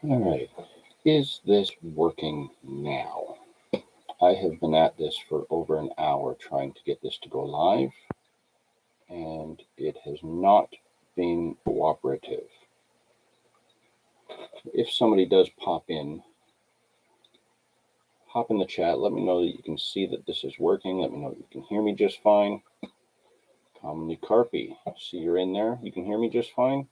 All right. Is this working now? I have been at this for over an hour trying to get this to go live, and it has not been cooperative. If somebody does pop in, hop in the chat. Let me know that you can see that this is working. Let me know that you can hear me just fine. Commonly Carpy, see you're in there. You can hear me just fine.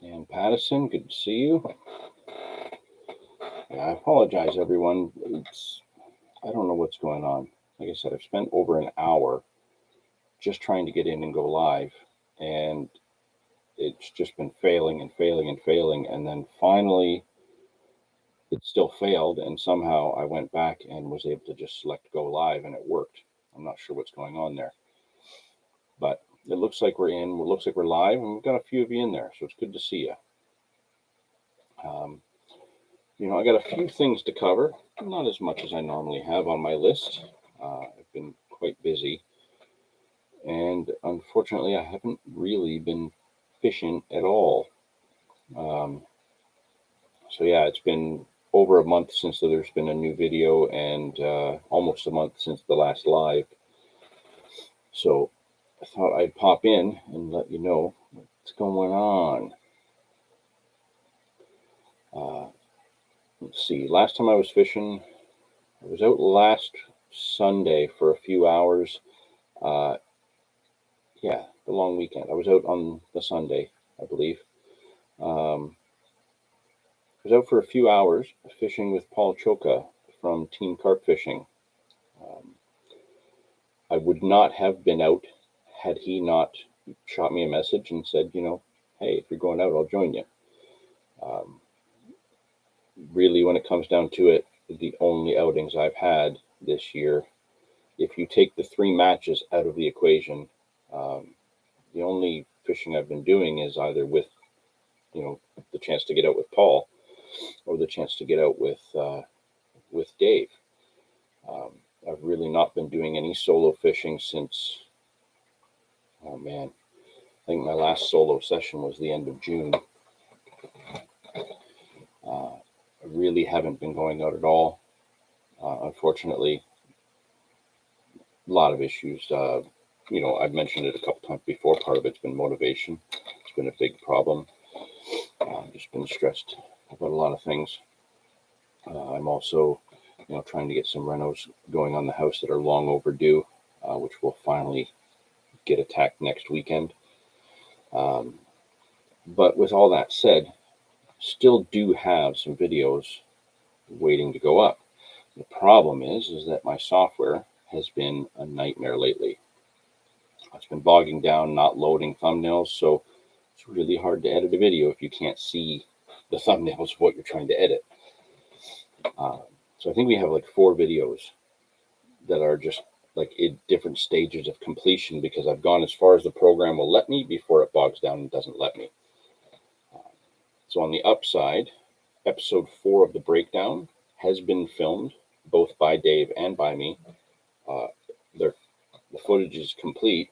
Dan Pattison, good to see you. Yeah, I apologize, everyone. I don't know what's going on. Like I said, I've spent over an hour just trying to get in and go live, and it's just been failing and failing and failing. And then finally, it still failed, and somehow I went back and was able to just select go live, and it worked. I'm not sure what's going on there, but it looks like we're in. It looks like we're live, and we've got a few of you in there, so it's good to see you. I got a few things to cover, not as much as I normally have on my list. I've been quite busy, and unfortunately, I haven't really been fishing at all. So yeah, it's been over a month since there's been a new video, and almost a month since the last live. So I thought I'd pop in and let you know what's going on. Let's see. Last time I was fishing, I was out last Sunday for a few hours. Yeah, the long weekend. I was out on the Sunday, I believe. I was out for a few hours fishing with Paul Choka from Team Carp Fishing. I would not have been out had he not shot me a message and said, hey, if you're going out, I'll join you. Really, when it comes down to it, the only outings I've had this year, if you take the 3 matches out of the equation, the only fishing I've been doing is either with, the chance to get out with Paul, or the chance to get out with Dave. I've really not been doing any solo fishing since, oh man, I think my last solo session was the end of June. I really haven't been going out at all. Unfortunately, a lot of issues. I've mentioned it a couple times before. Part of it's been motivation. It's been a big problem. I've just been stressed about a lot of things. I'm also, trying to get some renos going on the house that are long overdue, which will finally get attacked next weekend. But with all that said, still do have some videos waiting to go up. The problem is that my software has been a nightmare lately. It's been bogging down, not loading thumbnails, so it's really hard to edit a video if you can't see the thumbnails of what you're trying to edit. So I think we have like 4 videos that are just like in different stages of completion because I've gone as far as the program will let me before it bogs down and doesn't let me. So on the upside, episode 4 of the breakdown has been filmed both by Dave and by me. The footage is complete.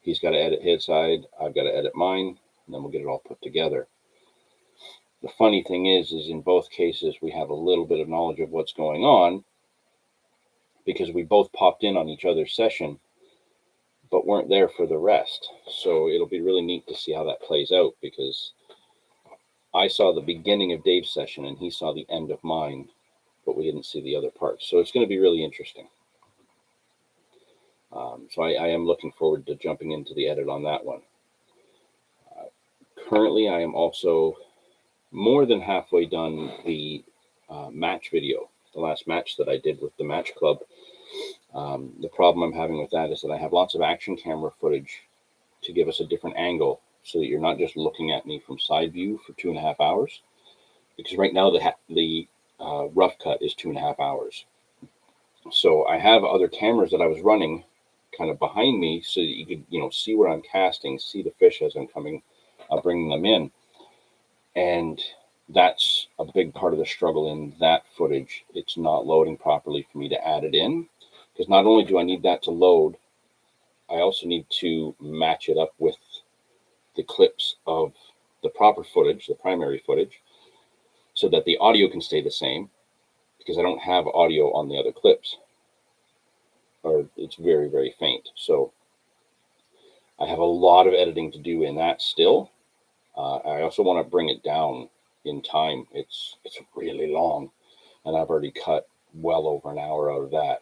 He's got to edit his side, I've got to edit mine, and then we'll get it all put together. The funny thing is in both cases, we have a little bit of knowledge of what's going on because we both popped in on each other's session, but weren't there for the rest. So it'll be really neat to see how that plays out because I saw the beginning of Dave's session and he saw the end of mine, but we didn't see the other parts. So it's going to be really interesting. So I am looking forward to jumping into the edit on that one. Currently, I am also more than halfway done the match video, the last match that I did with the Match Club. The problem I'm having with that is that I have lots of action camera footage to give us a different angle so that you're not just looking at me from side view for 2.5 hours. Because right now the rough cut is 2.5 hours. So I have other cameras that I was running kind of behind me so that you could, see where I'm casting, see the fish as I'm coming, bringing them in. And that's a big part of the struggle in that footage. It's not loading properly for me to add it in because not only do I need that to load, I also need to match it up with the clips of the proper footage, the primary footage, so that the audio can stay the same, because I don't have audio on the other clips, or it's very, very faint. So I have a lot of editing to do in that still. I also want to bring it down in time. It's really long, and I've already cut well over an hour out of that.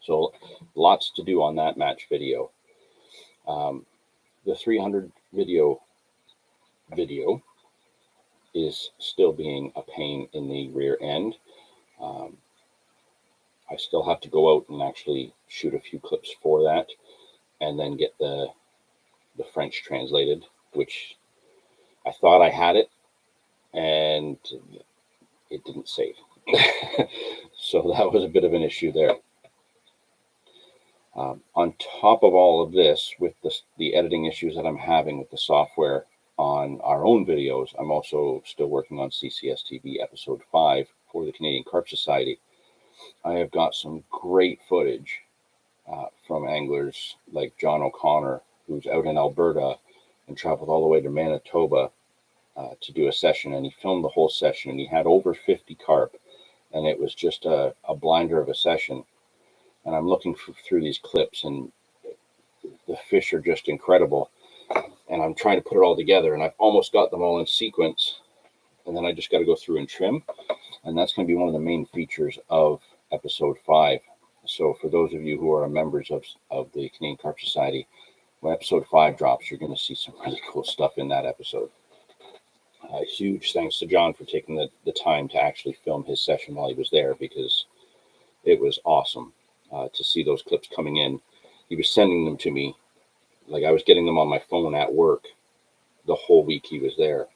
So lots to do on that match video. The 300 video is still being a pain in the rear end. I still have to go out and actually shoot a few clips for that, and then get the French translated, which I thought I had it, and it didn't save. So that was a bit of an issue there. On top of all of this, with the editing issues that I'm having with the software on our own videos, I'm also still working on CCS TV episode 5 for the Canadian Carp Society. I have got some great footage from anglers like John O'Connor, who's out in Alberta and traveled all the way to Manitoba to do a session, and he filmed the whole session, and he had over 50 carp, and it was just a blinder of a session. And I'm looking through these clips, and the fish are just incredible, and I'm trying to put it all together, and I've almost got them all in sequence, and then I just got to go through and trim, and that's going to be one of the main features of episode 5. So for those of you who are members of the Canadian Carp Society, when episode 5 drops, you're going to see some really cool stuff in that episode. Huge thanks to John for taking the time to actually film his session while he was there, because it was awesome to see those clips coming in. He was sending them to me, like I was getting them on my phone at work the whole week he was there.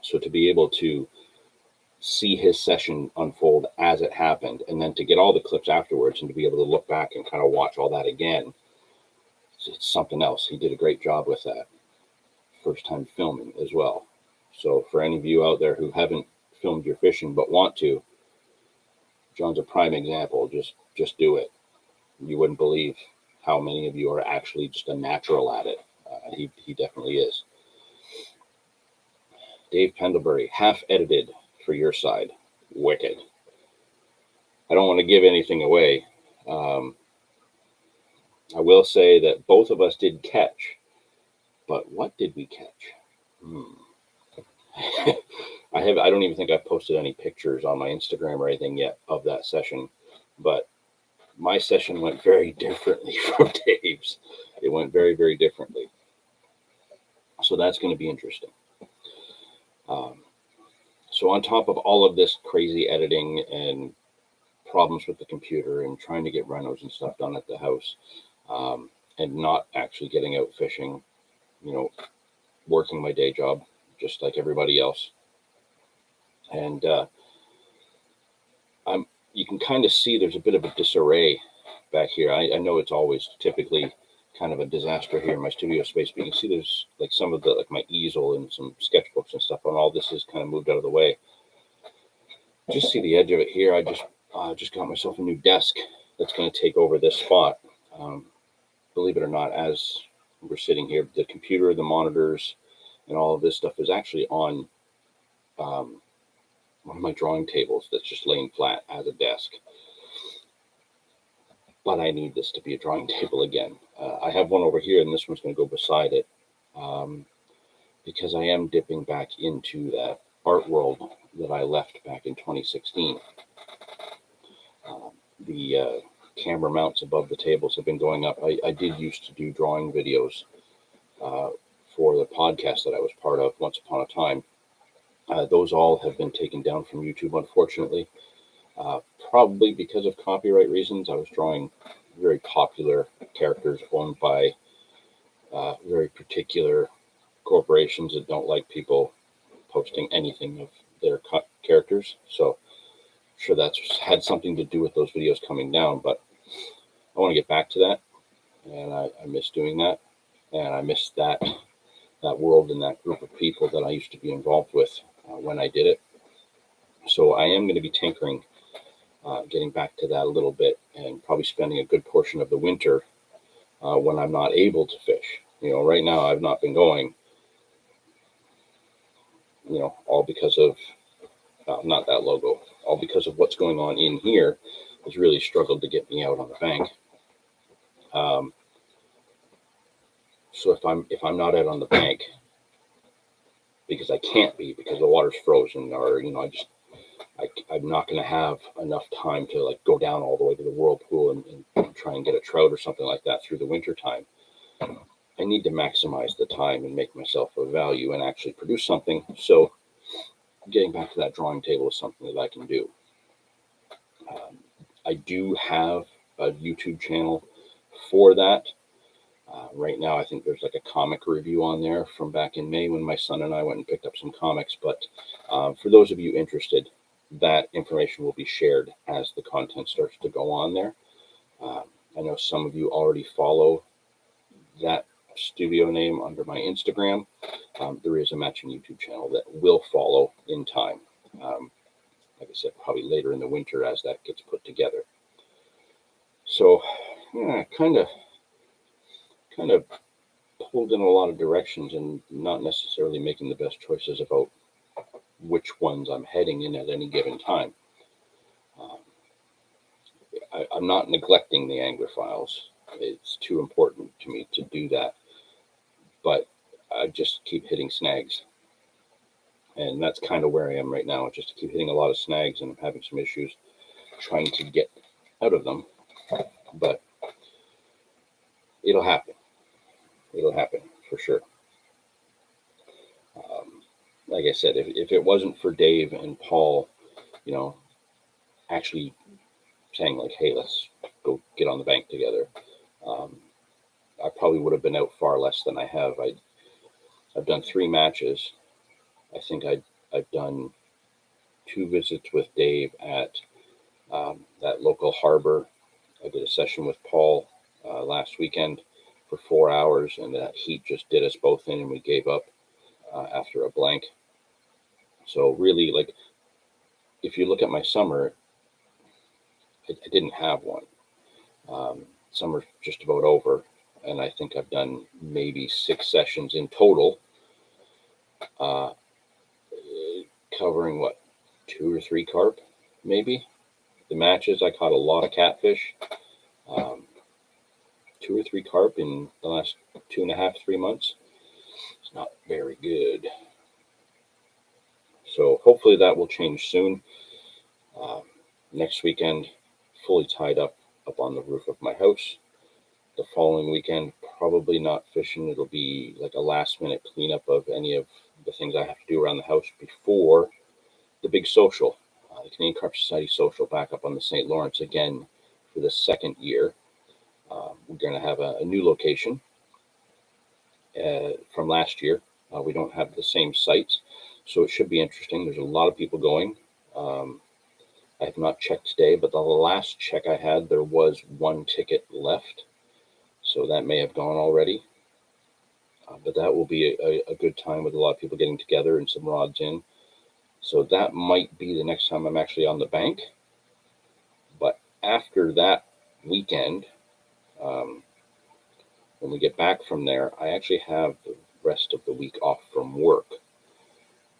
So to be able to see his session unfold as it happened, and then to get all the clips afterwards, and to be able to look back and kind of watch all that again, it's something else. He did a great job with that. First time filming as well. So for any of you out there who haven't filmed your fishing but want to, John's a prime example. Just do it. You wouldn't believe how many of you are actually just a natural at it. He definitely is. Dave Pendlebury, half edited for your side. Wicked. I don't want to give anything away. I will say that both of us did catch, but what did we catch? I don't even think I've posted any pictures on my Instagram or anything yet of that session, but my session went very differently from Dave's. It went very, very differently. So that's going to be interesting. So on top of all of this crazy editing and problems with the computer and trying to get renos and stuff done at the house, and not actually getting out fishing, working my day job just like everybody else. And you can kind of see there's a bit of a disarray back here. I know it's always typically kind of a disaster here in my studio space, but you can see there's like some of the, like my easel and some sketchbooks and stuff, and all this is kind of moved out of the way. Just see the edge of it here. I just got myself a new desk that's going to take over this spot. Believe it or not, as we're sitting here, the computer, the monitors, and all of this stuff is actually on one of my drawing tables that's just laying flat as a desk. But I need this to be a drawing table again. I have one over here, and this one's going to go beside it, because I am dipping back into that art world that I left back in 2016. The camera mounts above the tables have been going up. I did used to do drawing videos for the podcast that I was part of once upon a time. Those all have been taken down from YouTube, unfortunately. Probably because of copyright reasons. I was drawing very popular characters owned by very particular corporations that don't like people posting anything of their characters. So I'm sure that's had something to do with those videos coming down, but I want to get back to that, and I miss doing that, and I miss that world and that group of people that I used to be involved with when I did it. So I am going to be tinkering, getting back to that a little bit, and probably spending a good portion of the winter when I'm not able to fish. Right now I've not been going, all because of, not that logo, all because of what's going on in here has really struggled to get me out on the bank. So if I'm not out on the bank because I can't be because the water's frozen, or I'm not going to have enough time to like go down all the way to the whirlpool and try and get a trout or something like that through the winter time. I need to maximize the time and make myself a value and actually produce something. So getting back to that drawing table is something that I can do. I do have a YouTube channel for that. Right now, I think there's like a comic review on there from back in May when my son and I went and picked up some comics. But for those of you interested, that information will be shared as the content starts to go on there. I know some of you already follow that studio name under my Instagram. There is a matching YouTube channel that will follow in time. Like I said, probably later in the winter as that gets put together. So, yeah, kind of pulled in a lot of directions and not necessarily making the best choices about which ones I'm heading in at any given time. I'm not neglecting the Anglophiles. It's too important to me to do that. But I just keep hitting snags. And that's kind of where I am right now. I just keep hitting a lot of snags and I'm having some issues trying to get out of them. But it'll happen. It'll happen for sure. Like I said, if it wasn't for Dave and Paul, actually saying like, hey, let's go get on the bank together, I probably would have been out far less than I have. I've done 3 matches. I think I've done 2 visits with Dave at that local harbor. I did a session with Paul last weekend for 4 hours, and that heat just did us both in, and we gave up after a blank. So really, like, if you look at my summer, I didn't have one. Summer's just about over, and I think I've done maybe 6 sessions in total, covering what, 2 or 3 carp, maybe. The matches, I caught a lot of catfish, 2 or 3 carp in the last 2.5, 3 months. It's not very good. So hopefully that will change soon. Next weekend, fully tied up on the roof of my house. The following weekend, probably not fishing. It'll be like a last minute cleanup of any of the things I have to do around the house before the big social, the Canadian Carp Society social, back up on the St. Lawrence again for the 2nd year. We're going to have a new location from last year. We don't have the same sites, so it should be interesting. There's a lot of people going. I have not checked today, but the last check I had, there was 1 ticket left. So that may have gone already. But that will be a good time with a lot of people getting together and some rods in. So that might be the next time I'm actually on the bank. But after that weekend, when we get back from there, I actually have the rest of the week off from work.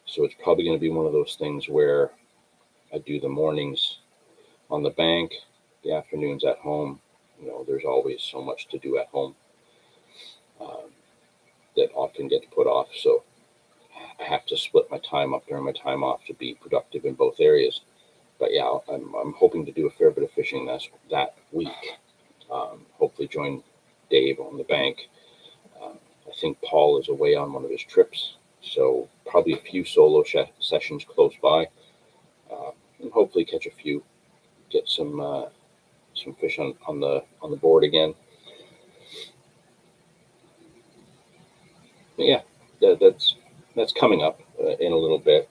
So it's probably going to be one of those things where I do the mornings on the bank, the afternoons at home. There's always so much to do at home that often gets put off. So I have to split my time up during my time off to be productive in both areas. But yeah, I'm hoping to do a fair bit of fishing that week. Hopefully join Dave on the bank. I think Paul is away on one of his trips, so probably a few solo sessions close by, and hopefully catch a few, get some fish on the board again. But yeah, that's coming up in a little bit.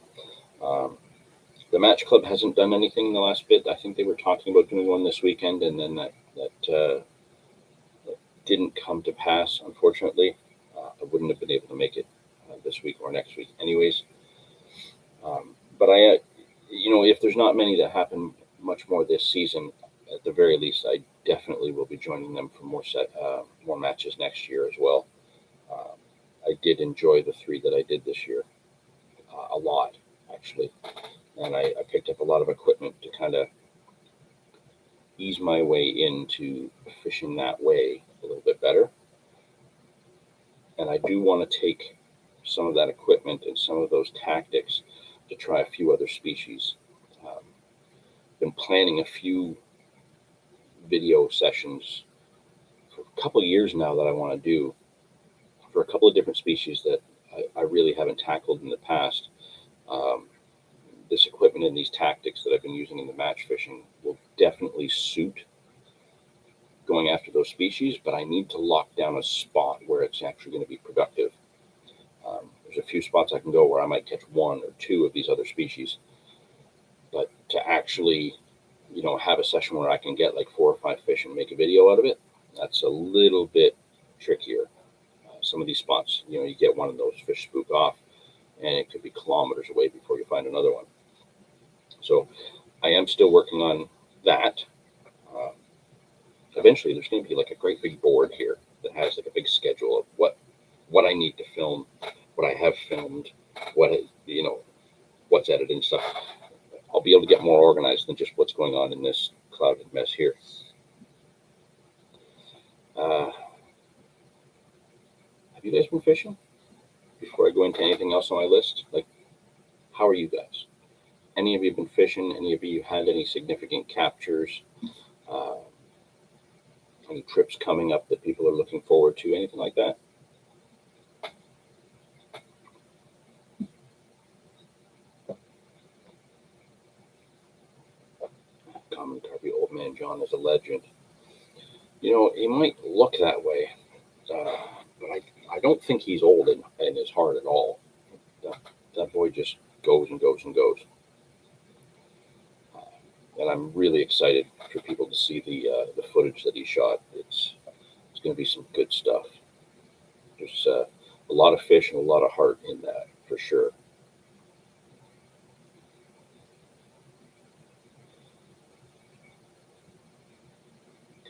The Match Club hasn't done anything in the last bit. I think they were talking about doing one this weekend, and then that didn't come to pass, unfortunately. I wouldn't have been able to make it this week or next week anyways. But if there's not many that happen much more this season, at the very least, definitely will be joining them for more matches next year as well. Um, I did enjoy the 3 that I did this year a lot, actually, and I picked up a lot of equipment to kind of ease my way into fishing that way a little bit better. And I do want to take some of that equipment and some of those tactics to try a few other species. Been planning a few video sessions for a couple of years now that I want to do for a couple of different species that I really haven't tackled in the past. Um, this equipment and these tactics that I've been using in the match fishing will definitely suit going after those species, but I need to lock down a spot where it's actually going to be productive. There's a few spots I can go where I might catch 1 or 2 of these other species, but to actually, have a session where I can get like 4 or 5 fish and make a video out of it, that's a little bit trickier. Some of these spots, you get one of those fish spook off, and it could be kilometers away before you find another one. So I am still working on that. Um, Eventually, there's going to be like a great big board here that has like a big schedule of what I need to film, what I have filmed, what's edited and stuff. I'll be able to get more organized than just what's going on in this clouded mess here. Have you guys been fishing? Before I go into anything else on my list, like, how are you guys? Any of you been fishing? Any of you had any significant captures? Uh, any trips coming up that people are looking forward to? Anything like that? Common Carvey, Old Man John is a legend. He might look that way, but I don't think he's old in his heart at all. That boy just goes and goes and goes. And I'm really excited for people to see the footage that he shot. It's going to be some good stuff. There's a lot of fish and a lot of heart in that, for sure.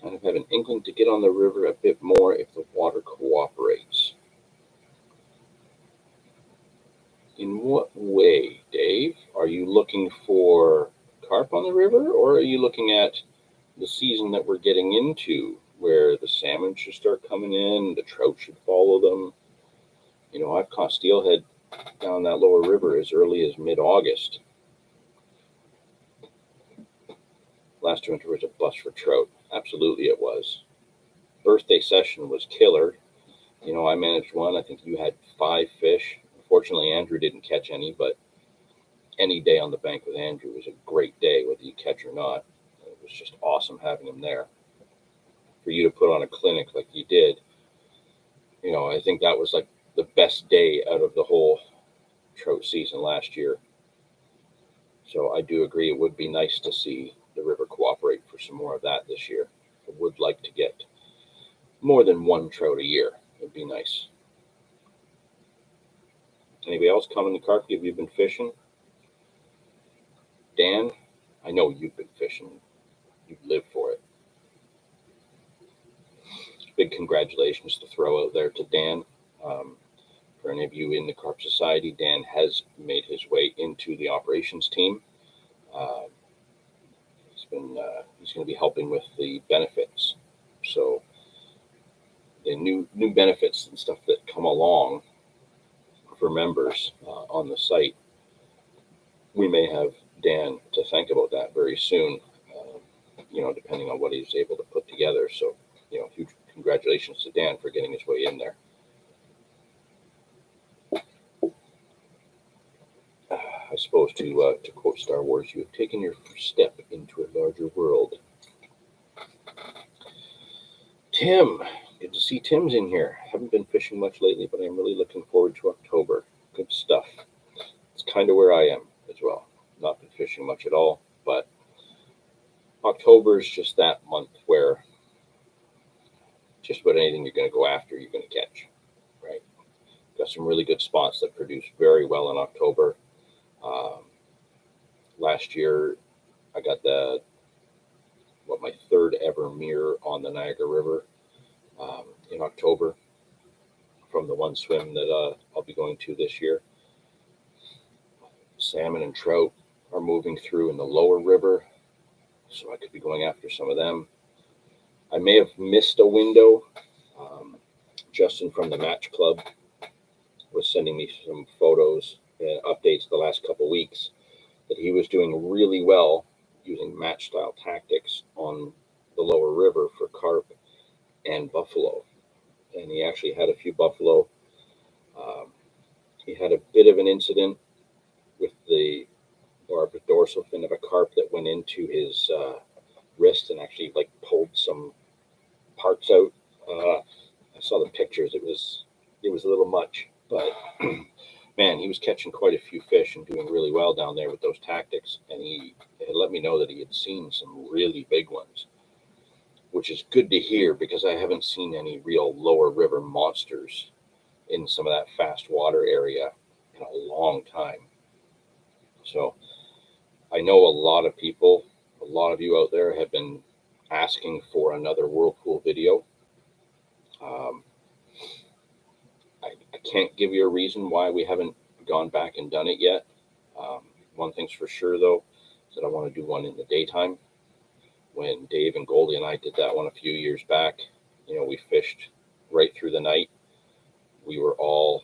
Kind of have an inkling to get on the river a bit more if the water cooperates. In what way, Dave? Are you looking for carp on the river, or are you looking at the season that we're getting into, where the salmon should start coming in, the trout should follow them? I've caught steelhead down that lower river as early as mid-August. Last winter was a bust for trout. Absolutely it was. Birthday session was killer. I managed one. I think you had 5 fish. Unfortunately, Andrew didn't catch any, but any day on the bank with Andrew was a great day, whether you catch or not. It was just awesome having him there. For you to put on a clinic like you did, I think that was like the best day out of the whole trout season last year. So I do agree it would be nice to see the river cooperate for some more of that this year. I would like to get more than 1 trout a year. It'd be nice. Anybody else coming to Carp? Have you been fishing? Dan, I know you've been fishing. You live for it. Big congratulations to throw out there to Dan. For any of you in the Carp Society, Dan has made his way into the operations team. He's going to be helping with the benefits. So the new benefits and stuff that come along for members on the site, we may have Dan to thank about that very soon. Depending on what he's able to put together. So, huge congratulations to Dan for getting his way in there. I suppose to quote Star Wars, you have taken your first step into a larger world. Tim, good to see Tim's in here. Haven't been fishing much lately, but I'm really looking forward to October. Good stuff. It's kind of where I am as well. Not been fishing much at all, but October is just that month where just about anything you're going to go after, you're going to catch, right? Got some really good spots that produce very well in October. Last year, I got the my third ever mirror on the Niagara River in October from the one swim that I'll be going to this year. Salmon and trout are moving through in the lower river, so I could be going after some of them. I may have missed a window. Justin from the Match Club was sending me some photos and updates the last couple weeks that he was doing really well using match style tactics on the lower river for carp and buffalo. And he actually had a few buffalo. He had a bit of an incident with the dorsal fin of a carp that went into his wrist and actually like pulled some parts out. I saw the pictures. It was a little much, but man, he was catching quite a few fish and doing really well down there with those tactics. And he had let me know that he had seen some really big ones, which is good to hear because I haven't seen any real lower river monsters in some of that fast water area in a long time. So I know a lot of people, a lot of you out there have been asking for another whirlpool video. I can't give you a reason why we haven't gone back and done it yet. One thing's for sure, though, is that I want to do one in the daytime. When Dave and Goldie and I did that one a few years back, we fished right through the night. We were all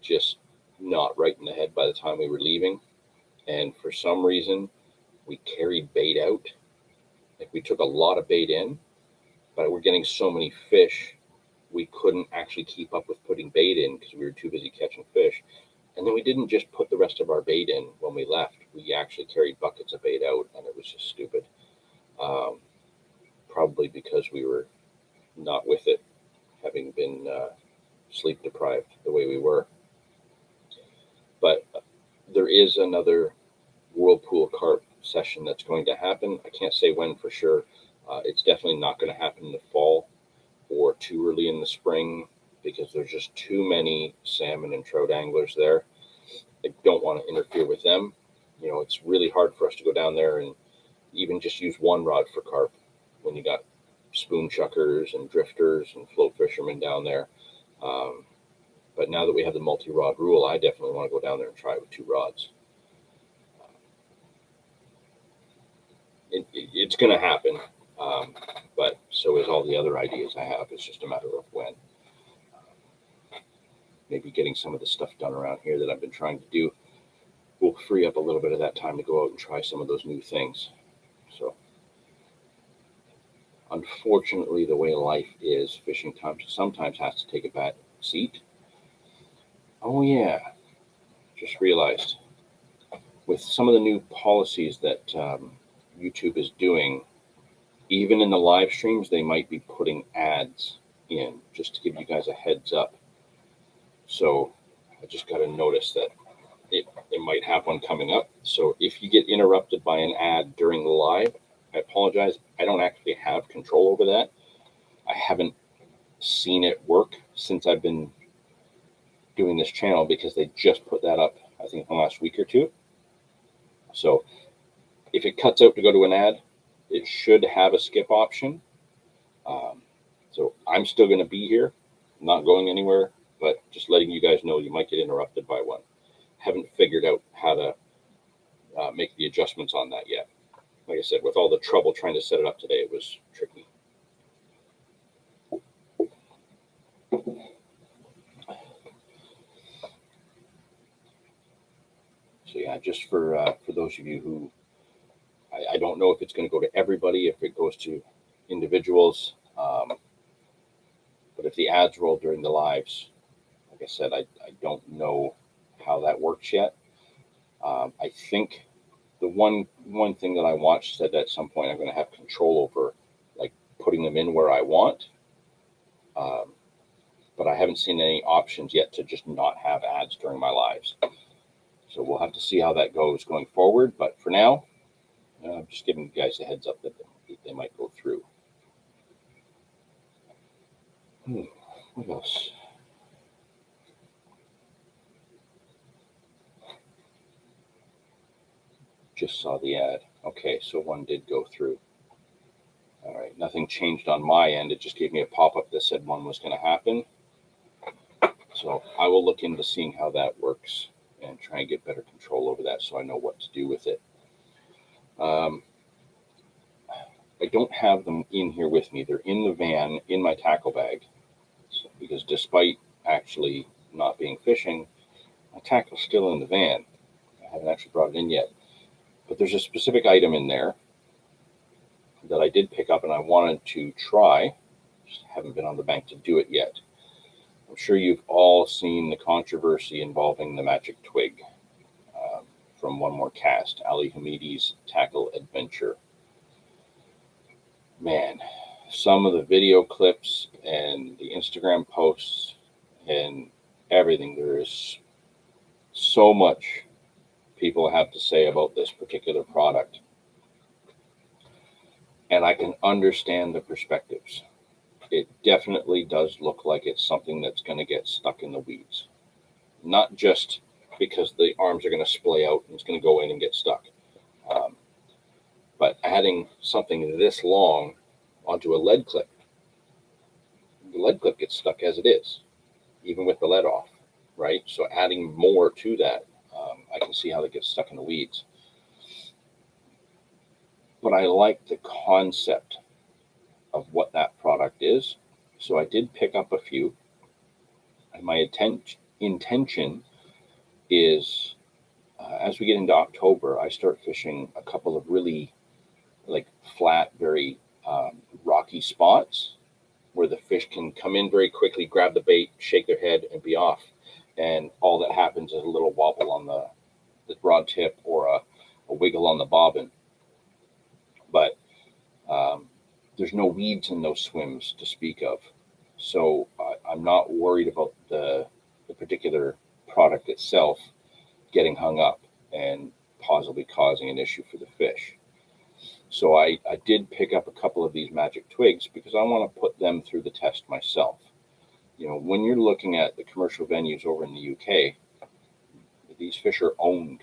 just not right in the head by the time we were leaving. And for some reason, we carried bait out. Like we took a lot of bait in, but we're getting so many fish, we couldn't actually keep up with putting bait in because we were too busy catching fish. And then we didn't just put the rest of our bait in when we left. We actually carried buckets of bait out, and it was just stupid. Probably because we were not with it, having been sleep deprived the way we were. But there is another whirlpool carp session that's going to happen. I can't say when for sure. It's definitely not going to happen in the fall or too early in the spring because there's just too many salmon and trout anglers there. I don't want to interfere with them. It's really hard for us to go down there and even just use one rod for carp when you got spoon chuckers and drifters and float fishermen down there. But now that we have the multi-rod rule, I definitely want to go down there and try it with two rods. It's going to happen, but so is all the other ideas I have. It's just a matter of when. Maybe getting some of the stuff done around here that I've been trying to do will free up a little bit of that time to go out and try some of those new things. So, unfortunately, the way life is, fishing sometimes has to take a back seat. Oh yeah, just realized with some of the new policies that YouTube is doing, even in the live streams, they might be putting ads in just to give you guys a heads up. So I just got to notice that it might have one coming up. So if you get interrupted by an ad during the live, I apologize. I don't actually have control over that. I haven't seen it work since I've been doing this channel because they just put that up, I think, in the last week or two. So if it cuts out to go to an ad, it should have a skip option. So I'm still going to be here, not going anywhere, but just letting you guys know you might get interrupted by one. Haven't figured out how to make the adjustments on that yet. Like I said, with all the trouble trying to set it up today, it was tricky. So yeah, just for those of you who, I don't know if it's going to go to everybody, if it goes to individuals, but if the ads roll during the lives, like I said, I don't know how that works yet. I think the one thing that I watched said that at some point I'm going to have control over, like putting them in where I want. But I haven't seen any options yet to just not have ads during my lives. So we'll have to see how that goes going forward. But for now, I'm just giving you guys a heads up that they might go through. What else? Just saw the ad. Okay, so one did go through. All right, nothing changed on my end. It just gave me a pop-up that said one was going to happen. So I will look into seeing how that works and try and get better control over that so I know what to do with it. I don't have them in here with me. They're in the van in my tackle bag, because despite actually not being fishing, my tackle's still in the van. I haven't actually brought it in yet. But there's a specific item in there that I did pick up and I wanted to try. Just haven't been on the bank to do it yet. I'm sure you've all seen the controversy involving the Magic Twig from One More Cast, Ali Hamidi's tackle adventure. Man, some of the video clips and the Instagram posts and everything, there is so much people have to say about this particular product. And I can understand the perspectives. It definitely does look like it's something that's going to get stuck in the weeds. Not just because the arms are going to splay out and it's going to go in and get stuck. But adding something this long onto a lead clip, the lead clip gets stuck as it is, even with the lead off, right? So adding more to that, I can see how it gets stuck in the weeds. But I like the concept of what that product is. So I did pick up a few. And my intention is, as we get into October, I start fishing a couple of really flat, very rocky spots where the fish can come in very quickly, grab the bait, shake their head, and be off. And all that happens is a little wobble on the rod tip or a wiggle on the bobbin. But there's no weeds in those swims to speak of. So I'm not worried about the particular product itself getting hung up and possibly causing an issue for the fish. So I did pick up a couple of these Magic Twigs because I want to put them through the test myself. You know, when you're looking at the commercial venues over in the UK, these fish are owned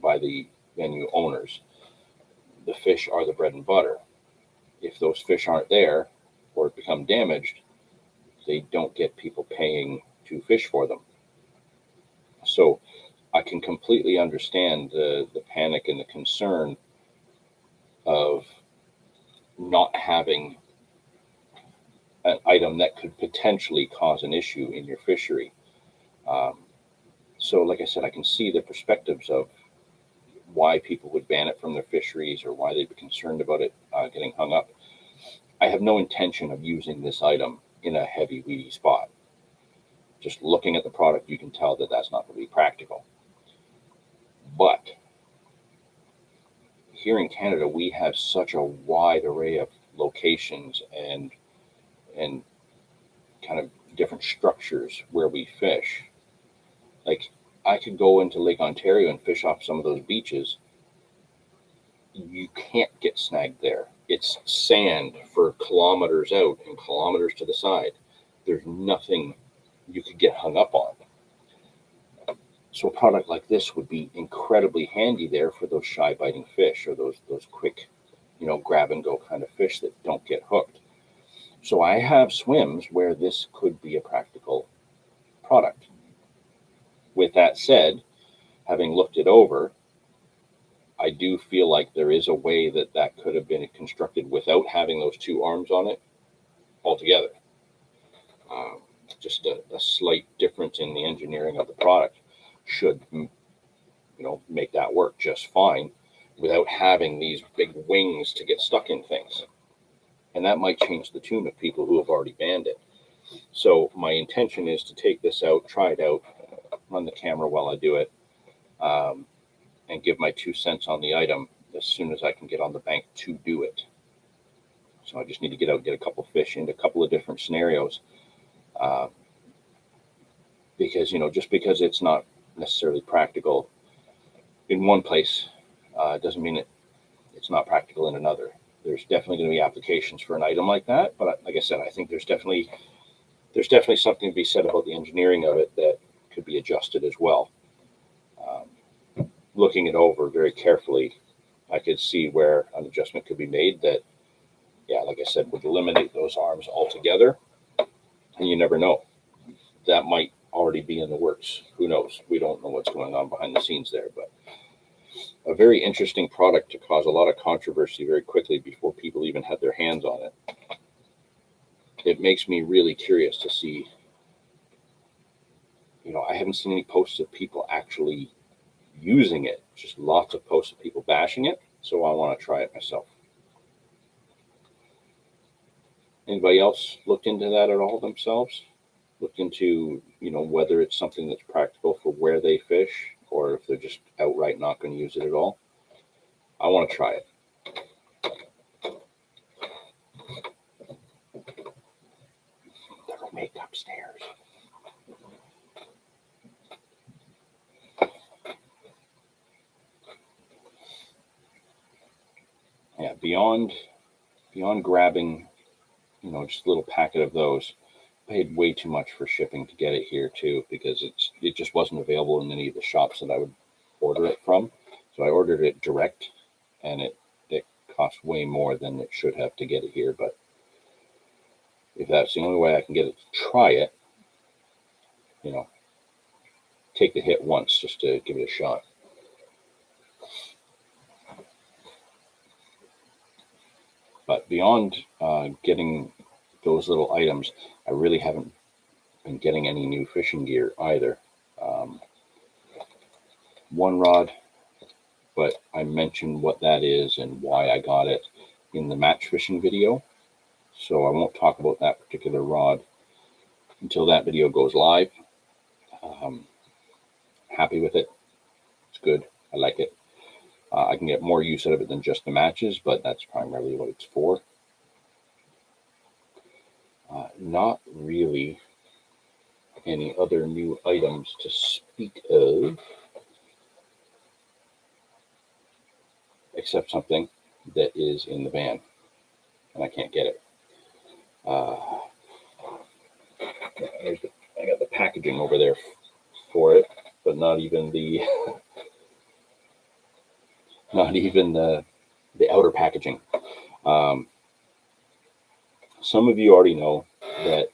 by the venue owners. The fish are the bread and butter. If those fish aren't there or become damaged, they don't get people paying to fish for them. So I can completely understand the panic and the concern of not having an item that could potentially cause an issue in your fishery. So like I said, I can see the perspectives of why people would ban it from their fisheries or why they'd be concerned about it getting hung up. I have no intention of using this item in a heavy, weedy spot. Just looking at the product, you can tell that that's not going to be practical. But here in Canada, we have such a wide array of locations and kind of different structures where we fish. Like, I could go into Lake Ontario and fish off some of those beaches. You can't get snagged there. It's sand for kilometers out and kilometers to the side. There's nothing you could get hung up on. So a product like this would be incredibly handy there for those shy biting fish or those quick, grab and go kind of fish that don't get hooked. So I have swims where this could be a practical product. With that said, having looked it over, I do feel like there is a way that could have been constructed without having those two arms on it altogether. Just a slight difference in the engineering of the product should, make that work just fine without having these big wings to get stuck in things. And that might change the tune of people who have already banned it. So my intention is to take this out, try it out, run the camera while I do it, and give my 2 cents on the item as soon as I can get on the bank to do it. So I just need to get out, get a couple fish into a couple of different scenarios. Because, just because it's not necessarily practical in one place doesn't mean it's not practical in another. There's definitely going to be applications for an item like that. But like I said, I think there's definitely something to be said about the engineering of it that could be adjusted as well. Looking it over very carefully, I could see where an adjustment could be made that yeah, like I said, would eliminate those arms altogether. And you never know. That might already be in the works. Who knows? We don't know what's going on behind the scenes there, but a very interesting product to cause a lot of controversy very quickly before people even had their hands on it. It makes me really curious to see, I haven't seen any posts of people actually using it, just lots of posts of people bashing it. So I want to try it myself. Anybody else looked into that at all themselves? Looked into, whether it's something that's practical for where they fish or if they're just outright not going to use it at all? I want to try it. The roommate upstairs. Yeah, beyond grabbing, just a little packet of those, paid way too much for shipping to get it here too, because it just wasn't available in any of the shops that I would order it from. So I ordered it direct, and it cost way more than it should have to get it here. But if that's the only way I can get it to try it, take the hit once just to give it a shot. But beyond getting those little items, I really haven't been getting any new fishing gear either. One rod, but I mentioned what that is and why I got it in the match fishing video. So I won't talk about that particular rod until that video goes live. Happy with it. It's good. I like it. I can get more use out of it than just the matches, but that's primarily what it's for. Not really any other new items to speak of, except something that is in the van, and I can't get it. I got the packaging over there for it, but not even the outer packaging. Some of you already know that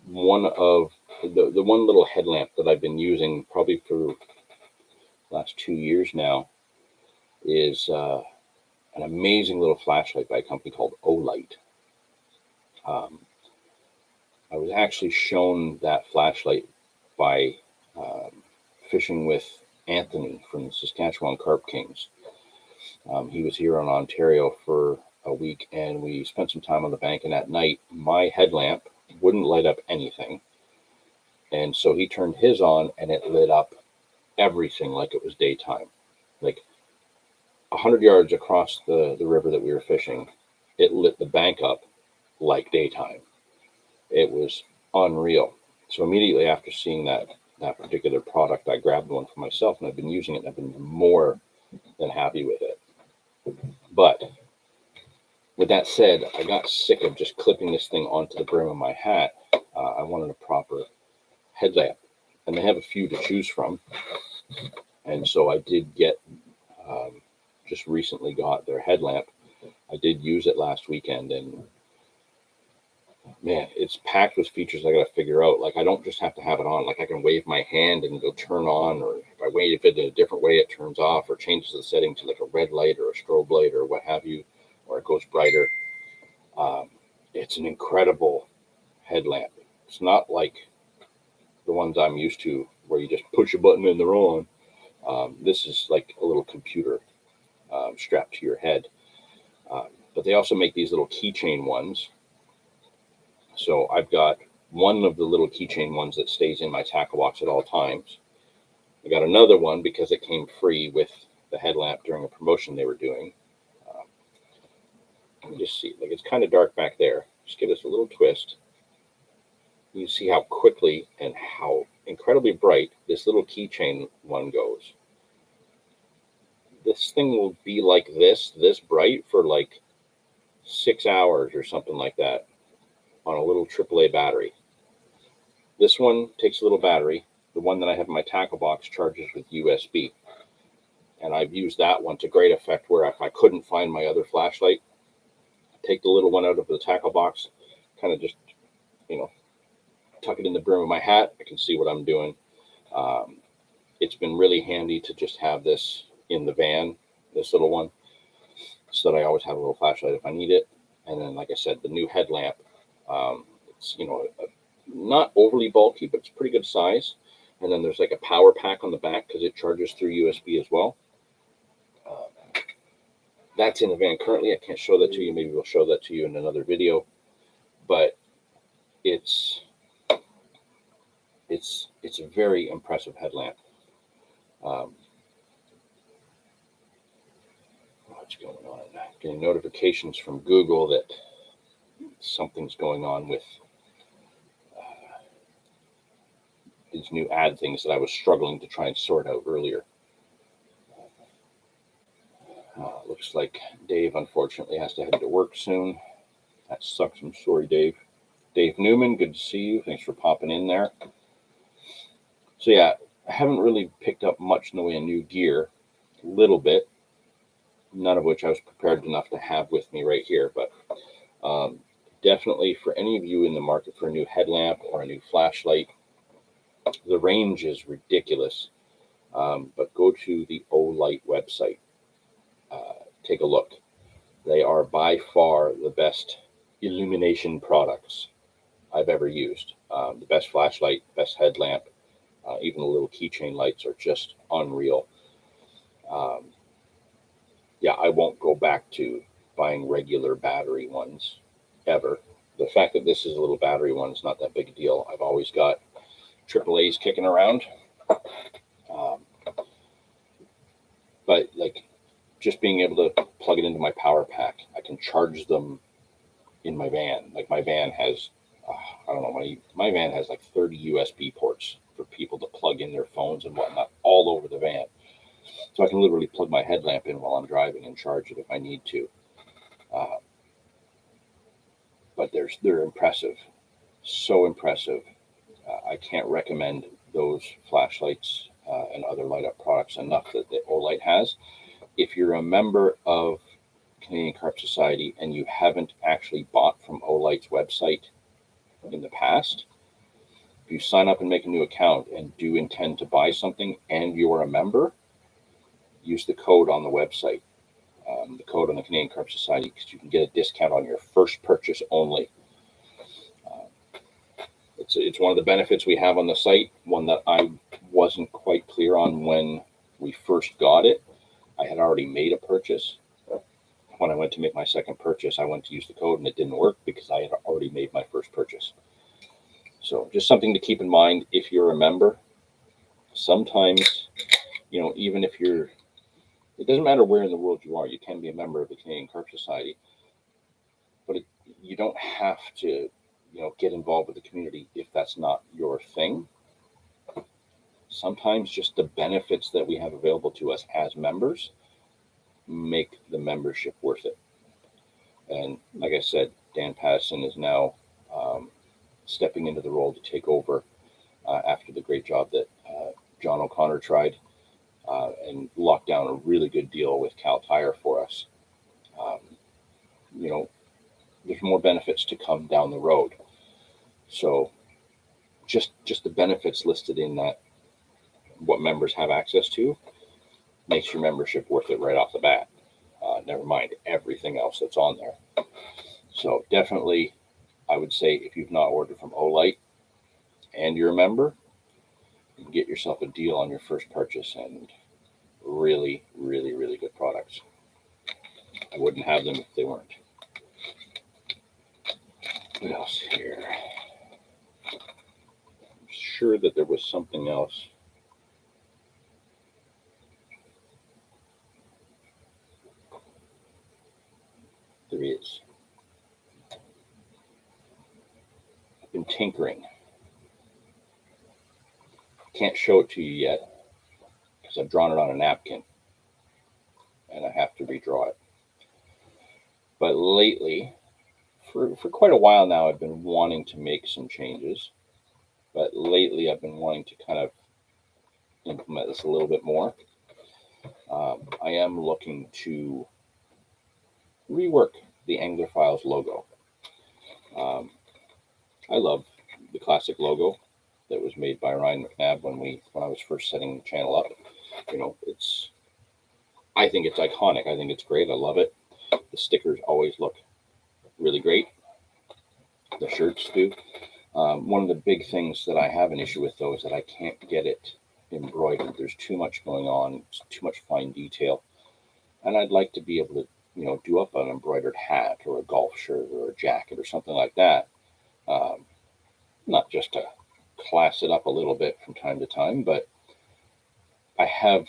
one of the one little headlamp that I've been using probably for the last 2 years now is an amazing little flashlight by a company called Olight. I was actually shown that flashlight by fishing with Anthony from the Saskatchewan Carp Kings. He was here in Ontario for a week, and we spent some time on the bank, and at night my headlamp wouldn't light up anything, and so he turned his on and it lit up everything like it was daytime. Like 100 yards across the river that we were fishing, it lit the bank up like daytime. It was unreal. So immediately after seeing that particular product, I grabbed one for myself, and I've been using it, and I've been more than happy with it. But with that said, I got sick of just clipping this thing onto the brim of my hat. I wanted a proper headlamp, and they have a few to choose from. And so I did get, just recently got their headlamp. I did use it last weekend, and man, it's packed with features I got to figure out. Like, I don't just have to have it on. Like, I can wave my hand and it'll turn on, or if I wave it in a different way, it turns off or changes the setting to like a red light or a strobe light or what have you, or it goes brighter. It's an incredible headlamp. It's not like the ones I'm used to where you just push a button and they're on. This is like a little computer strapped to your head. But they also make these little keychain ones. So I've got one of the little keychain ones that stays in my tackle box at all times. I got another one because it came free with the headlamp during a promotion they were doing. Let me just see, like, it's kind of dark back there. Just give this a little twist. You see how quickly and how incredibly bright this little keychain one goes. This thing will be like this bright for like 6 hours or something like that on a little AAA battery. This one takes a little battery. The one that I have in my tackle box charges with USB. And I've used that one to great effect where if I couldn't find my other flashlight, take the little one out of the tackle box, kind of just, tuck it in the brim of my hat. I can see what I'm doing. It's been really handy to just have this in the van, this little one, so that I always have a little flashlight if I need it. And then, like I said, the new headlamp, it's, not overly bulky, but it's pretty good size. And then there's like a power pack on the back because it charges through USB as well. That's in the van currently. I can't show that to you. Maybe we'll show that to you in another video. But it's a very impressive headlamp. What's going on? Getting notifications from Google that something's going on with these new ad things that I was struggling to try and sort out earlier. Looks like Dave, unfortunately, has to head to work soon. That sucks. I'm sorry, Dave. Dave Newman, good to see you. Thanks for popping in there. So yeah, I haven't really picked up much in the way of new gear. A little bit, none of which I was prepared enough to have with me right here. But definitely for any of you in the market for a new headlamp or a new flashlight, the range is ridiculous. But go to the Olight website. Take a look. They are by far the best illumination products I've ever used. The best flashlight, best headlamp, even the little keychain lights are just unreal. Yeah, I won't go back to buying regular battery ones ever. The fact that this is a little battery one is not that big a deal. I've always got AAA's kicking around. But like, just being able to plug it into my power pack, I can charge them in my van. Like my van has, I don't know, my van has like 30 USB ports for people to plug in their phones and whatnot all over the van. So I can literally plug my headlamp in while I'm driving and charge it if I need to. But they're impressive, so impressive. I can't recommend those flashlights and other light up products enough that the Olight has. If you're a member of Canadian Carp Society and you haven't actually bought from Olight's website in the past, if you sign up and make a new account and do intend to buy something and you're a member, use the code on the website, the code on the Canadian Carp Society, because you can get a discount on your first purchase only. It's one of the benefits we have on the site, one that I wasn't quite clear on when we first got it. I had already made a purchase. When I went to make my second purchase, I went to use the code and it didn't work because I had already made my first purchase. So just something to keep in mind if you're a member. Sometimes, even if it doesn't matter where in the world you are, you can be a member of the Canadian Carp Society, but you don't have to, get involved with the community if that's not your thing. Sometimes just the benefits that we have available to us as members make the membership worth it. And like I said, Dan Patterson is now stepping into the role to take over after the great job that John O'Connor tried and locked down a really good deal with Cal Tire for us. There's more benefits to come down the road. So just the benefits listed in that, what members have access to, makes your membership worth it right off the bat. Never mind everything else that's on there. So definitely, I would say if you've not ordered from Olight and you're a member, you can get yourself a deal on your first purchase and really, really, really good products. I wouldn't have them if they weren't. What else here? I'm sure that there was something else. There is. I've been tinkering. Can't show it to you yet because I've drawn it on a napkin and I have to redraw it. But lately, for quite a while now, I've been wanting to make some changes. But lately, I've been wanting to kind of implement this a little bit more. I am looking to rework the Anglerphiles logo. I love the classic logo that was made by Ryan McNabb when I was first setting the channel up. I think it's iconic. I think it's great. I love it. The stickers always look really great. The shirts do. One of the big things that I have an issue with, though, is that I can't get it embroidered. There's too much going on. It's too much fine detail. And I'd like to be able to, do up an embroidered hat or a golf shirt or a jacket or something like that. Not just to class it up a little bit from time to time, but I have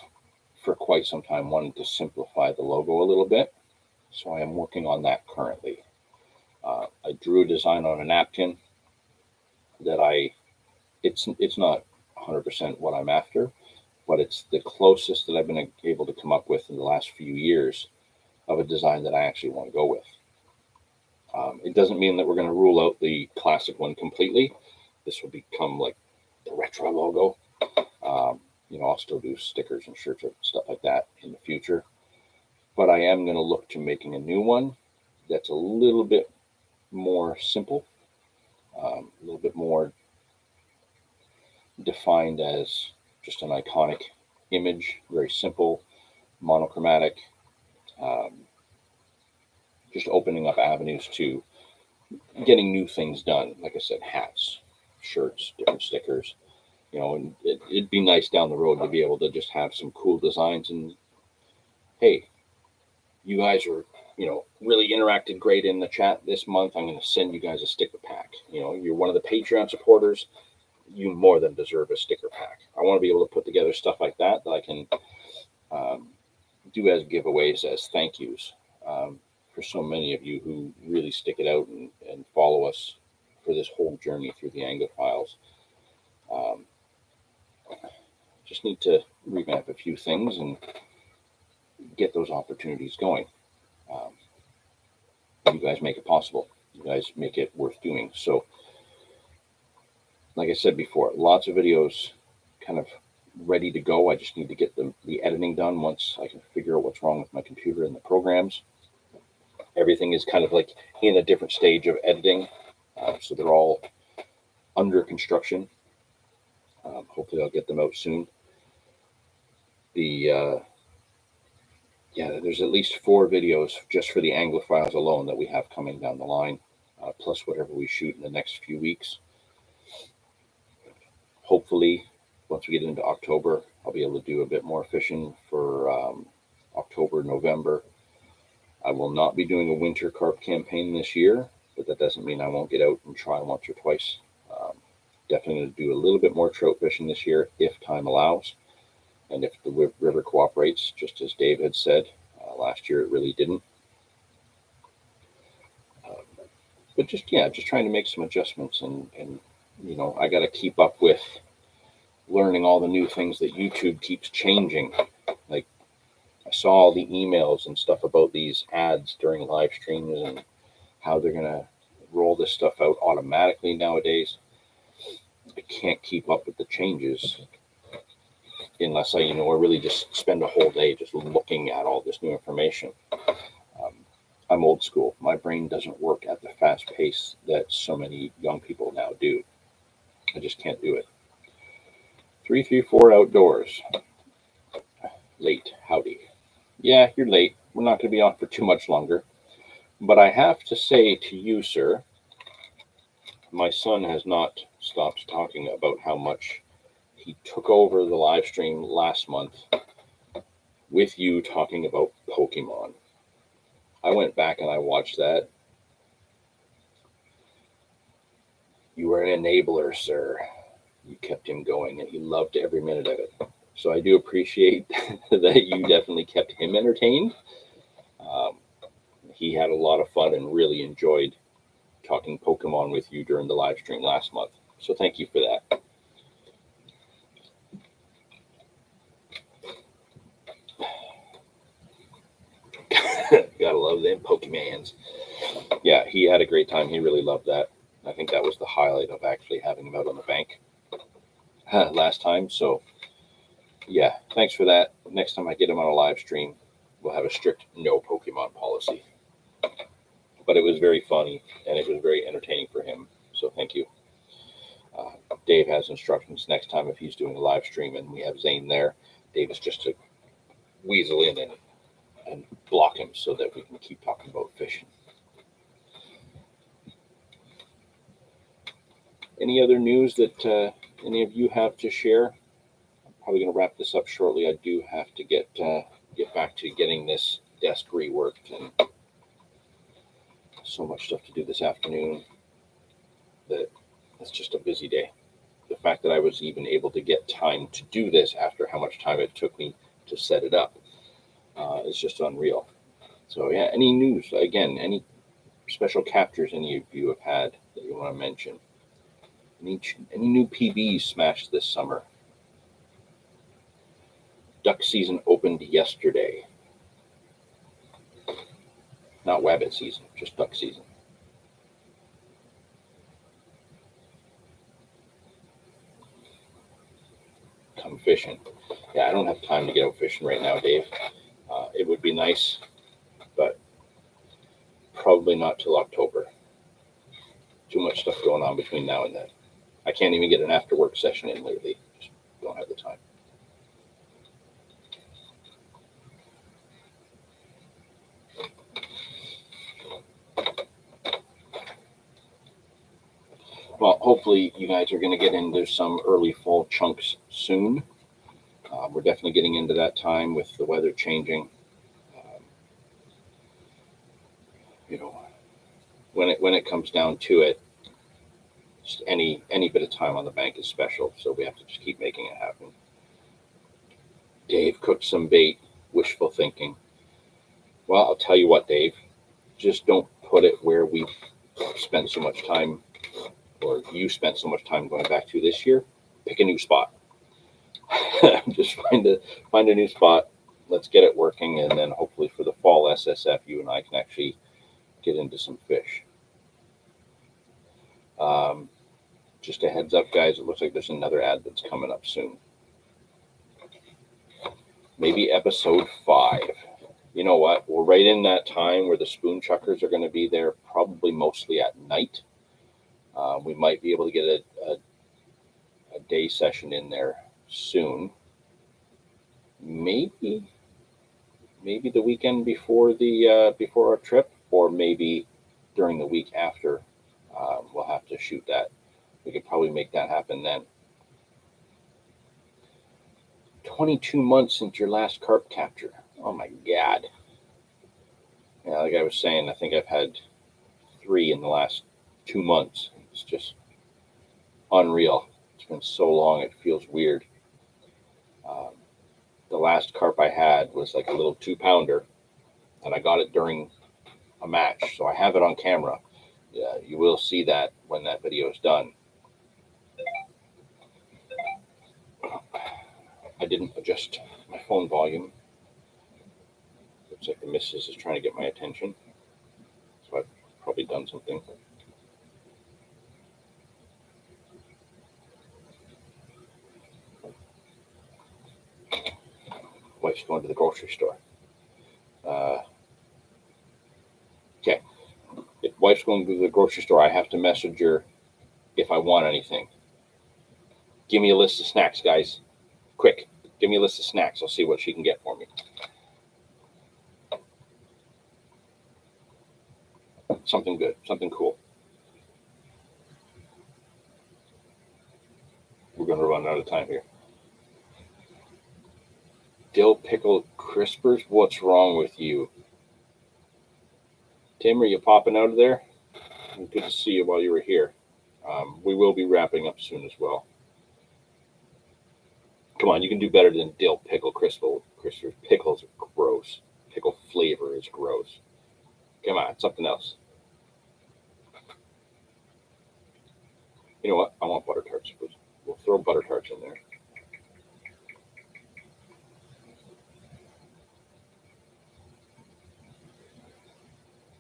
for quite some time wanted to simplify the logo a little bit. So I am working on that currently. I drew a design on a napkin that it's not 100% what I'm after, but it's the closest that I've been able to come up with in the last few years of a design that I actually want to go with. It doesn't mean that we're going to rule out the classic one completely. This will become like the retro logo. I'll still do stickers and shirts and stuff like that in the future. But I am going to look to making a new one that's a little bit more simple, a little bit more defined as just an iconic image, very simple, monochromatic, just opening up avenues to getting new things done. Like I said, hats, shirts, different stickers, and it'd be nice down the road to be able to just have some cool designs. And hey, you guys were, really interacted great in the chat this month. I'm going to send you guys a sticker pack. You're one of the Patreon supporters. You more than deserve a sticker pack. I want to be able to put together stuff like that I can do as giveaways, as thank yous for so many of you who really stick it out and follow us for this whole journey through the Anglophiles. Just need to revamp a few things and get those opportunities going. You guys make it possible. You guys make it worth doing. So, like I said before, lots of videos kind of ready to go. I just need to get the editing done once I can figure out what's wrong with my computer and the programs. Everything is kind of like in a different stage of editing. So they're all under construction. Hopefully I'll get them out soon. There's at least 4 videos just for the Anglophiles alone that we have coming down the line, plus whatever we shoot in the next few weeks. Hopefully, once we get into October, I'll be able to do a bit more fishing for October, November. I will not be doing a winter carp campaign this year, but that doesn't mean I won't get out and try once or twice. Definitely going to do a little bit more trout fishing this year if time allows. And if the river cooperates, just as Dave had said, last year it really didn't. But just trying to make some adjustments. And I got to keep up with learning all the new things that YouTube keeps changing. Like, I saw all the emails and stuff about these ads during live streams and how they're going to roll this stuff out automatically nowadays. I can't keep up with the changes unless I really just spend a whole day just looking at all this new information. I'm old school. My brain doesn't work at the fast pace that so many young people now do. I just can't do it. 334 Outdoors. Late. Howdy. Yeah, you're late. We're not going to be on for too much longer. But I have to say to you, sir, my son has not stopped talking about how much he took over the live stream last month with you talking about Pokemon. I went back and I watched that. You were an enabler, sir. You kept him going and he loved every minute of it. So I do appreciate that you definitely kept him entertained. He had a lot of fun and really enjoyed talking Pokemon with you during the live stream last month. So thank you for that. Gotta love them Pokemans. Yeah, he had a great time. He really loved that. I think that was the highlight of actually having him out on the bank last time. So yeah, thanks for that. Next time I get him on a live stream, we'll have a strict no Pokemon policy. but it was very funny and it was very entertaining for him. So thank you. Dave has instructions next time if he's doing a live stream and we have Zane there. Dave is just to weasel in and block him so that we can keep talking about fishing. Any other news that any of you have to share? I'm probably going to wrap this up shortly. I do have to get back to getting this desk reworked, and so much stuff to do this afternoon that it's just a busy day. The fact that I was even able to get time to do this after how much time it took me to set it up is just unreal. So yeah, any news? Again, any special captures any of you have had that you want to mention? Any new PBs smashed this summer? Duck season opened yesterday. Not wabbit season, just duck season. Come fishing. Yeah, I don't have time to get out fishing right now, Dave. It would be nice, but probably not till October. Too much stuff going on between now and then. I can't even get an after work session in lately. Just don't have the time. Well, hopefully you guys are going to get into some early fall chunks soon. We're definitely getting into that time with the weather changing. You know, when it comes down to it, just any bit of time on the bank is special. So we have to just keep making it happen. Dave cooked some bait. Wishful thinking. Well, I'll tell you what, Dave. Just don't put it where we spent so much time, or you spent so much time going back to this year. Pick a new spot. Just find a new spot. Let's get it working, and then hopefully for the fall SSF, you and I can actually get into some fish. Just a heads up, guys. It looks like there's another ad that's coming up soon. Maybe episode 5. You know what? We're right in that time where the spoon chuckers are going to be there, probably mostly at night. We might be able to get a day session in there soon. Maybe the weekend before before our trip, or maybe during the week after. We'll have to shoot that. We could probably make that happen then. 22 months since your last carp capture. Oh my God. Yeah, like I was saying, I think I've had 3 in the last 2 months. It's just unreal. It's been so long, it feels weird. The last carp I had was like a little 2-pounder, and I got it during a match. So I have it on camera. You will see that when that video is done. I didn't adjust my phone volume. Looks like the missus is trying to get my attention. So I've probably done something. Wife's going to the grocery store. Okay. If wife's going to the grocery store, I have to message her if I want anything. Give me a list of snacks, guys. Quick. Give me a list of snacks. I'll see what she can get for me. Something good. Something cool. We're going to run out of time here. Dill pickle crispers? What's wrong with you? Tim, are you popping out of there? Good to see you while you were here. We will be wrapping up soon as well. Come on, you can do better than dill pickle crispers. Pickles are gross. Pickle flavor is gross. Come on, something else. You know what? I want butter tarts. We'll throw butter tarts in there.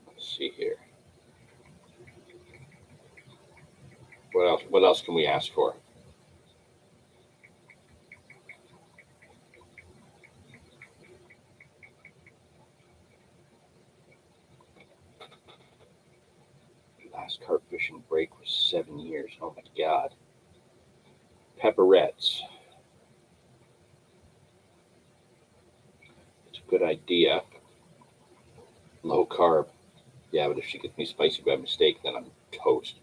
Let's see here. What else? What else can we ask for? last carp fishing break was 7 years. Oh my God. Pepperettes. It's a good idea. Low carb. Yeah, but if she gets me spicy by mistake, then I'm toast.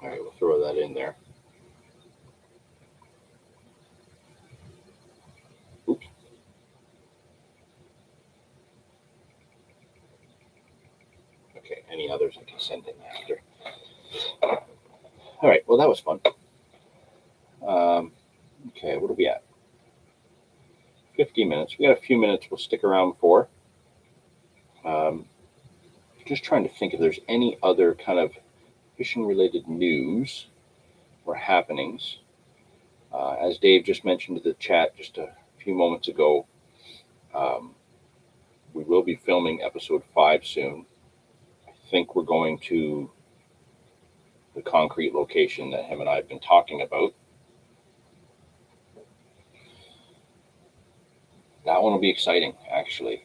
All right, we'll throw that in there. Oops. Okay, any others I can send in after. All right, well, that was fun. Okay, what are we at? 50 minutes. We got a few minutes we'll stick around for. Just trying to think if there's any other kind of fishing-related news or happenings. As Dave just mentioned in the chat just a few moments ago, we will be filming episode 5 soon. I think we're going to the concrete location that him and I have been talking about. That one will be exciting, actually.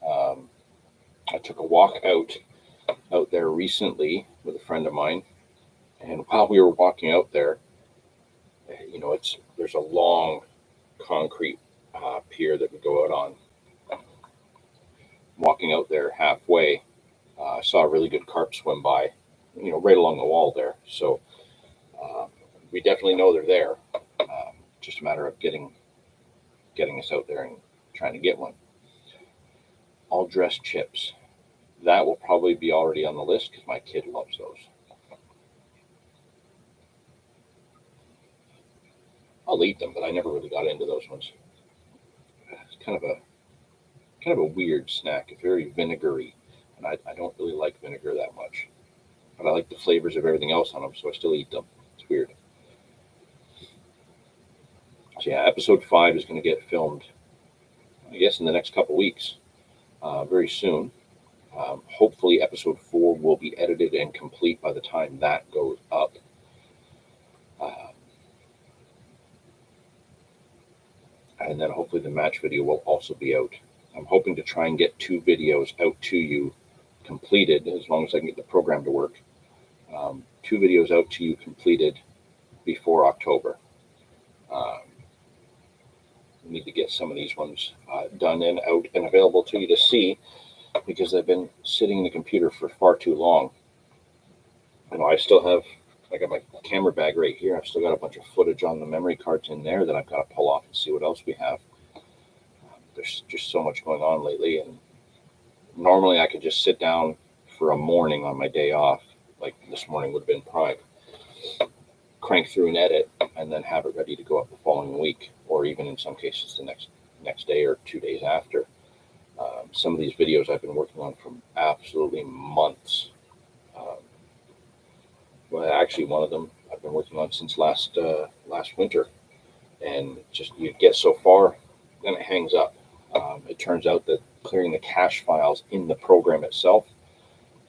I took a walk out there recently with a friend of mine, and while we were walking out there, there's a long concrete pier that we go out on. Walking out there halfway, I saw a really good carp swim by, right along the wall there. So we definitely know they're there. Just a matter of getting us out there and trying to get one. All dressed chips. That will probably be already on the list because my kid loves those. I'll eat them, but I never really got into those ones. It's kind of a weird snack. It's very vinegary, and I don't really like vinegar that much. But I like the flavors of everything else on them, so I still eat them. It's weird. So yeah, episode 5 is going to get filmed, I guess, in the next couple weeks, very soon. Hopefully episode 4 will be edited and complete by the time that goes up. And then hopefully the match video will also be out. I'm hoping to try and get 2 videos out to you completed, as long as I can get the program to work. 2 videos out to you completed before October. We need to get some of these ones done and out and available to you to see, because I've been sitting in the computer for far too long. I still have, I got my camera bag right here. I've still got a bunch of footage on the memory cards in there that I've got to pull off and see what else we have. There's just so much going on lately, and normally I could just sit down for a morning on my day off, like this morning would have been prime, crank through an edit, and then have it ready to go up the following week, or even in some cases the next day or 2 days after. Some of these videos I've been working on for absolutely months. Well, actually, one of them I've been working on since last winter, and just you get so far, then it hangs up. It turns out that clearing the cache files in the program itself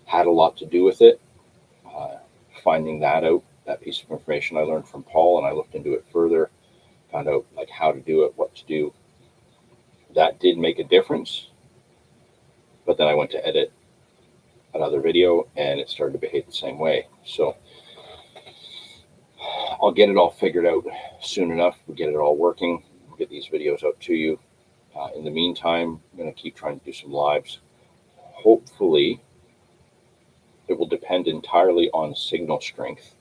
had a lot to do with it. Finding that out, that piece of information I learned from Paul, and I looked into it further, found out like how to do it, what to do. That did make a difference, but then I went to edit another video and it started to behave the same way. So I'll get it all figured out soon enough. We'll get it all working. We'll get these videos out to you. In the meantime, I'm going to keep trying to do some lives. Hopefully, it will depend entirely on signal strength,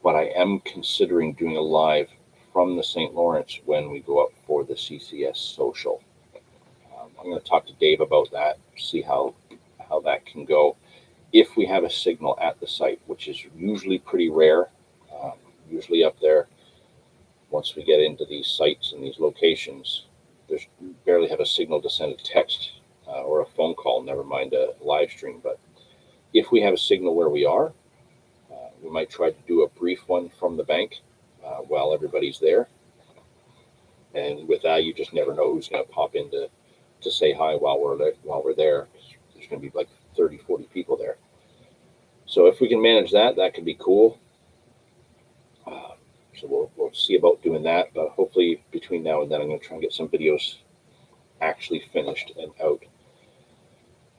but I am considering doing a live from the St. Lawrence when we go up for the CCS social. I'm going to talk to Dave about that, see how that can go. If we have a signal at the site, which is usually pretty rare, usually up there, once we get into these sites and these locations, there's barely have a signal to send a text or a phone call, never mind a live stream. But if we have a signal where we are, we might try to do a brief one from the bank while everybody's there. And with that, you just never know who's going to pop in to say hi while we're there. There's going to be like 30, 40 people there. So if we can manage that, that could be cool. So we'll see about doing that. But hopefully between now and then, I'm going to try and get some videos actually finished and out.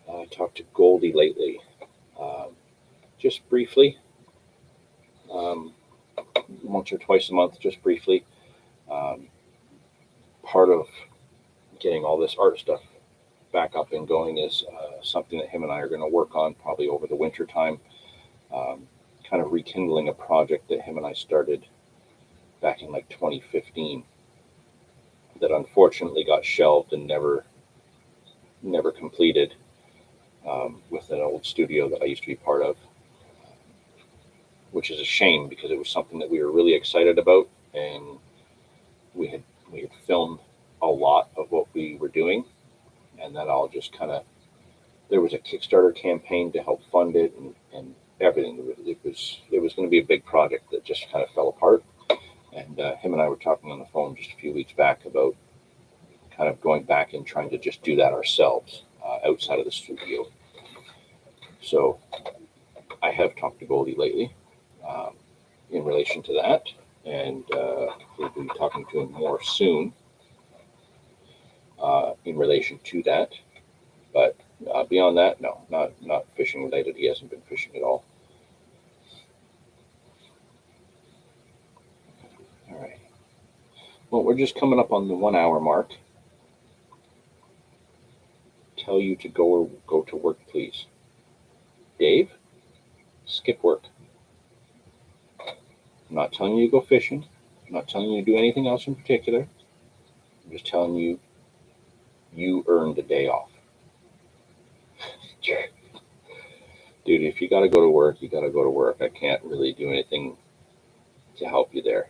I talked to Goldie lately, just briefly, um, once or twice a month, just briefly. Um, Part of getting all this art stuff back up and going is something that him and I are going to work on probably over the winter time. Um, Kind of rekindling a project that him and I started back in like 2015 that unfortunately got shelved and never completed, with an old studio that I used to be part of, which is a shame because it was something that we were really excited about, and we had we had filmed a lot of what we were doing, and then all just kind of, there was a Kickstarter campaign to help fund it, and everything. It was going to be a big project that just kind of fell apart. And him and I were talking on the phone just a few weeks back about kind of going back and trying to just do that ourselves, outside of the studio. So I have talked to Goldie lately, um, in relation to that, and we'll be talking to him more soon, in relation to that. But beyond that, no, not fishing related. He hasn't been fishing at all. All right. Well, we're just coming up on the 1 hour mark. Tell you to go to work, please. Dave, skip work. I'm not telling you to go fishing. I'm not telling you to do anything else in particular. I'm just telling you you earned a day off. Dude, if you got to go to work, you got to go to work. I can't really do anything to help you there.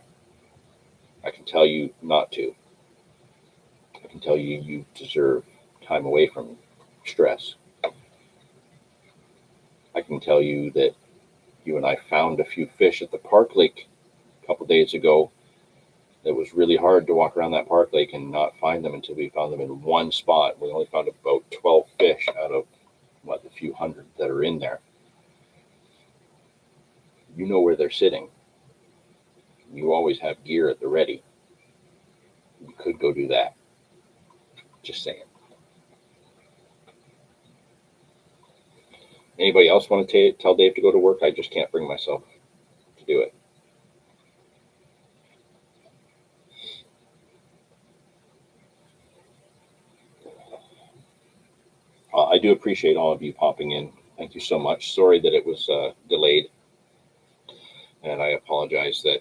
I can tell you not to. I can tell you you deserve time away from stress. I can tell you that you and I found a few fish at the park lake a couple days ago. It was really hard to walk around that park lake and not find them until we found them in one spot. We only found about 12 fish out of the few hundred that are in there. You know where they're sitting. You always have gear at the ready. You could go do that. Just saying. Anybody else want to tell Dave to go to work? I just can't bring myself to do it. I do appreciate all of you popping in. Thank you so much. Sorry that it was delayed, and I apologize that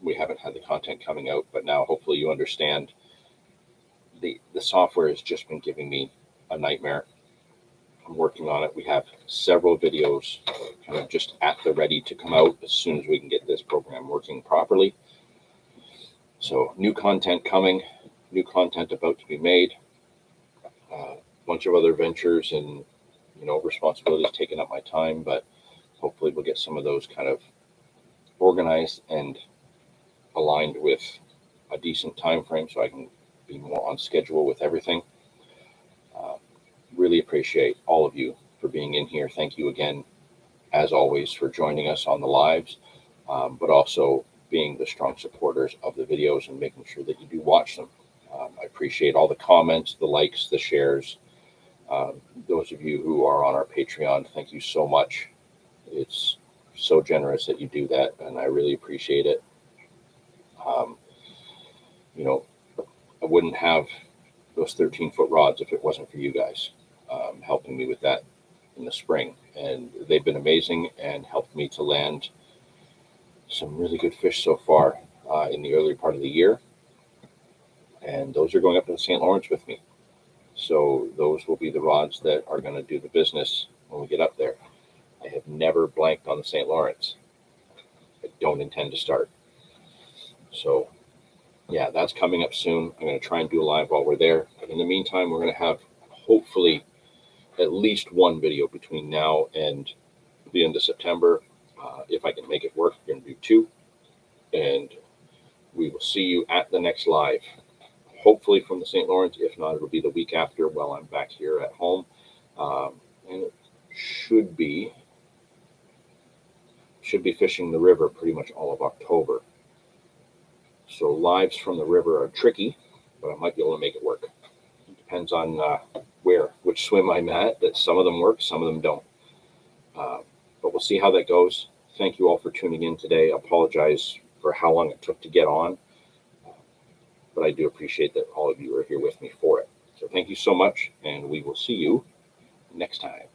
we haven't had the content coming out. But now, hopefully, you understand. The software has just been giving me a nightmare. I'm working on it. We have several videos kind of just at the ready to come out as soon as we can get this program working properly. So new content coming, new content about to be made, a bunch of other ventures and responsibilities taking up my time, but hopefully we'll get some of those kind of organized and aligned with a decent time frame so I can be more on schedule with everything. Really appreciate all of you for being in here. Thank you again, as always, for joining us on the lives, but also being the strong supporters of the videos and making sure that you do watch them. I appreciate all the comments, the likes, the shares. Those of you who are on our Patreon, thank you so much. It's so generous that you do that, and I really appreciate it. Um, I wouldn't have those 13-foot rods if it wasn't for you guys helping me with that in the spring. And they've been amazing and helped me to land some really good fish so far in the early part of the year. And those are going up to the St. Lawrence with me. So those will be the rods that are going to do the business when we get up there. I have never blanked on the St. Lawrence. I don't intend to start. So yeah, that's coming up soon. I'm going to try and do a live while we're there. But in the meantime, we're going to have hopefully at least one video between now and the end of September. If I can make it work, we're going to do two. And we will see you at the next live, hopefully from the St. Lawrence. If not, it'll be the week after while I'm back here at home. And it should be fishing the river pretty much all of October. So lives from the river are tricky, but I might be able to make it work. depends on which swim I'm at, that some of them work, some of them don't. But we'll see how that goes. Thank you all for tuning in today. I apologize for how long it took to get on, but I do appreciate that all of you are here with me for it. So thank you so much, and we will see you next time.